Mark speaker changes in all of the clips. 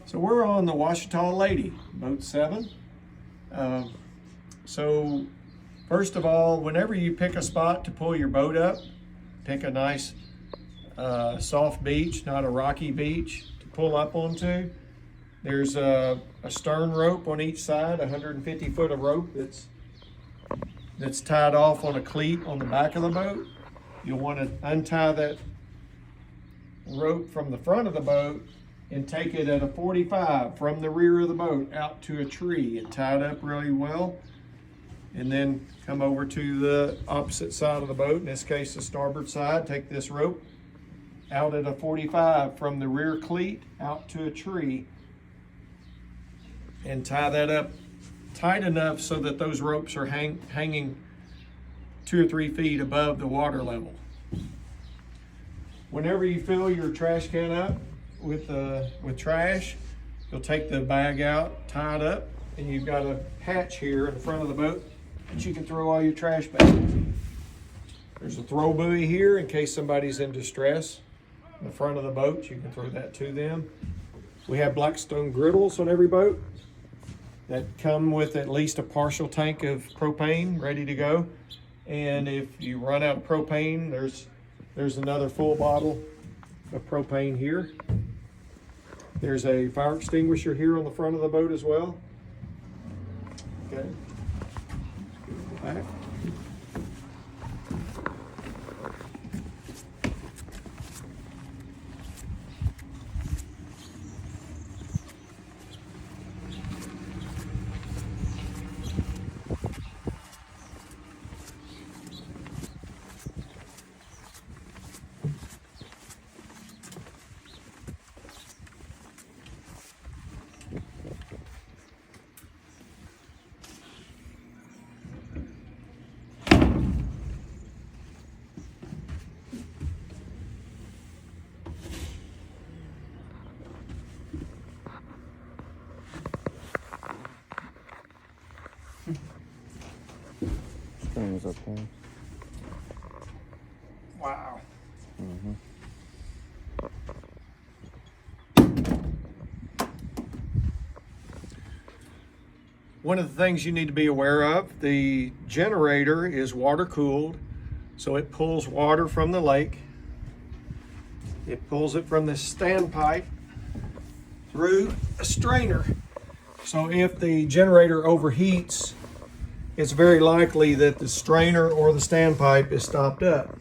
Speaker 1: So we're on the Ouachita Lady, boat 7. So first of all, whenever you pick a spot to pull your boat up, pick a nice soft beach, not a rocky beach to pull up onto. There's a stern rope on each side, 150 foot of rope that's tied off on a cleat on the back of the boat. You'll want to untie that rope from the front of the boat and take it at a 45 from the rear of the boat out to a tree and tie it up really well. And then come over to the opposite side of the boat, in this case the starboard side. Take this rope out at a 45 from the rear cleat out to a tree and tie that up tight enough so that those ropes are hanging 2 or 3 feet above the water level. Whenever you fill your trash can up with trash, you'll take the bag out, tie it up, and you've got a hatch here in the front of the boat that you can throw all your trash bags in. There's a throw buoy here in case somebody's in distress. In the front of the boat, you can throw that to them. We have Blackstone griddles on every boat that come with at least a partial tank of propane ready to go. And if you run out of propane, there's another full bottle of propane here. There's a fire extinguisher here on the front of the boat as well. Okay. Back.
Speaker 2: Strings up there.
Speaker 1: Wow. One of the things you need to be aware of, the generator is water cooled, so it pulls water from the lake. It pulls it from this standpipe through a strainer. So if the generator overheats, it's very likely that the strainer or the standpipe is stopped up.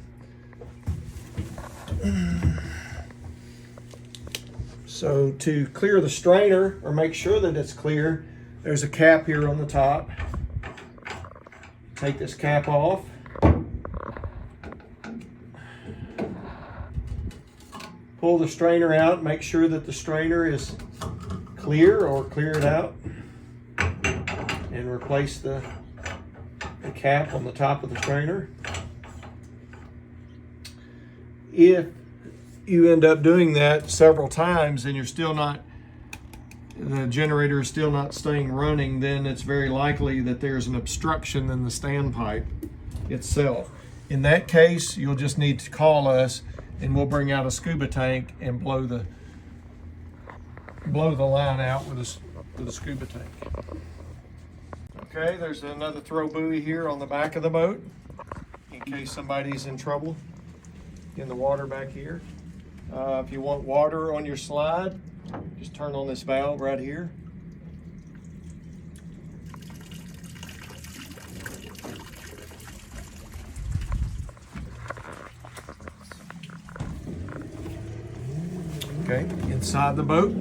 Speaker 1: So to clear the strainer or make sure that it's clear, there's a cap here on the top. Take this cap off. Pull the strainer out, make sure that the strainer is clear or clear it out, and replace the cap on the top of the strainer. If you end up doing that several times and the generator is still not staying running, then it's very likely that there's an obstruction in the standpipe itself. In that case, you'll just need to call us and we'll bring out a scuba tank and blow the line out with a scuba tank. Okay, there's another throw buoy here on the back of the boat in case somebody's in trouble in the water back here. If you want water on your slide, just turn on this valve right here. Okay, inside the boat,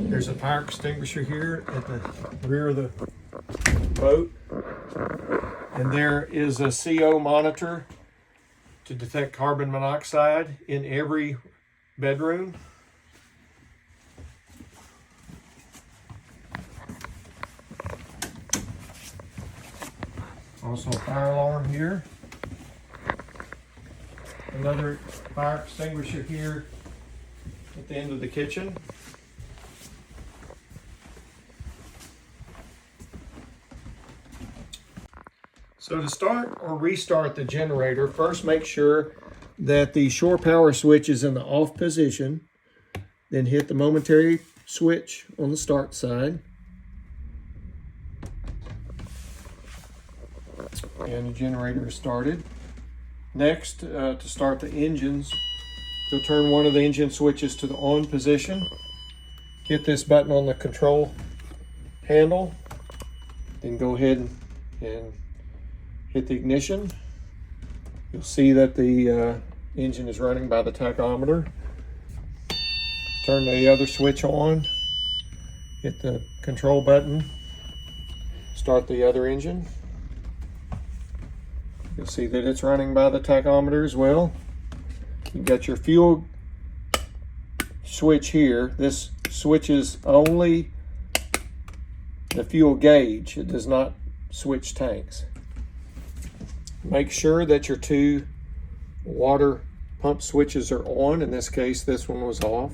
Speaker 1: there's a fire extinguisher here at the rear of the boat. And there is a CO monitor to detect carbon monoxide in every bedroom. Also a fire alarm here. Another fire extinguisher here at the end of the kitchen. So to start or restart the generator, first make sure that the shore power switch is in the off position. Then hit the momentary switch on the start side. And the generator is started. Next, to start the engines, you'll turn one of the engine switches to the on position. Hit this button on the control handle. Then go ahead and hit the ignition. You'll see that the engine is running by the tachometer. Turn the other switch on. Hit the control button. Start the other engine. You'll see that it's running by the tachometer as well. You've got your fuel switch here. This switches only the fuel gauge. It does not switch tanks. Make sure that your two water pump switches are on. In this case, this one was off.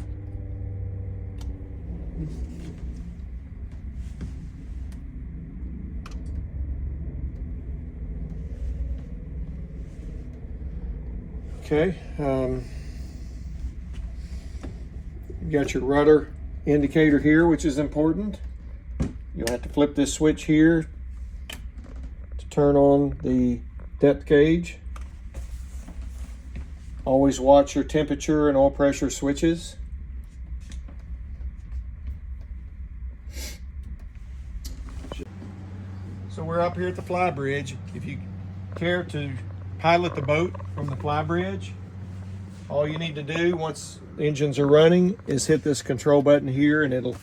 Speaker 1: Okay, you got your rudder indicator here, which is important. You'll have to flip this switch here to turn on the depth gauge. Always watch your temperature and oil pressure switches. So we're up here at the fly bridge. If you care to pilot the boat from the fly bridge, all you need to do once the engines are running is hit this control button here, and it'll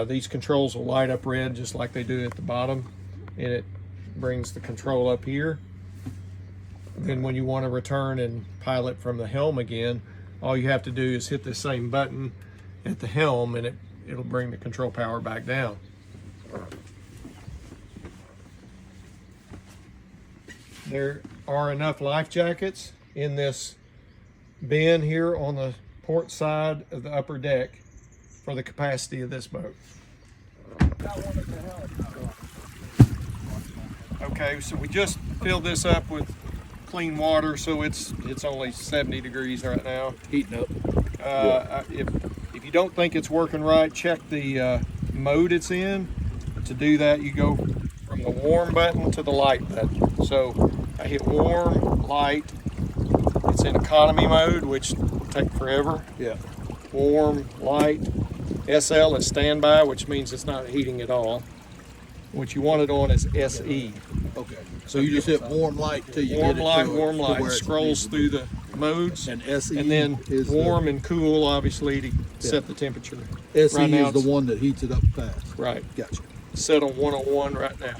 Speaker 1: these controls will light up red just like they do at the bottom, and it brings the control up here. Then when you want to return and pilot from the helm again, all you have to do is hit the same button at the helm, and it'll bring the control power back down. There are enough life jackets in this bin here on the port side of the upper deck for the capacity of this boat. Okay, so we just filled this up with clean water, so it's only 70 degrees right now.
Speaker 3: Heating up.
Speaker 1: If you don't think it's working right, check the mode it's in. To do that, you go from the warm button to the light button. So I hit warm, light. It's in economy mode, which will take forever.
Speaker 3: Yeah.
Speaker 1: Warm, light. SL is standby, which means it's not heating at all. What you want it on is SE.
Speaker 3: Okay. So you just hit warm light till you
Speaker 1: Warm
Speaker 3: get it
Speaker 1: light,
Speaker 3: to
Speaker 1: warm
Speaker 3: to
Speaker 1: light.
Speaker 3: where it
Speaker 1: Scrolls
Speaker 3: needs to
Speaker 1: through
Speaker 3: be.
Speaker 1: the modes.
Speaker 3: And SE
Speaker 1: And then
Speaker 3: is
Speaker 1: warm and cool, obviously, to set the temperature.
Speaker 3: SE
Speaker 1: Right now
Speaker 3: is the
Speaker 1: it's-
Speaker 3: one that heats it up fast.
Speaker 1: Right.
Speaker 3: Gotcha.
Speaker 1: Set on 101 right now.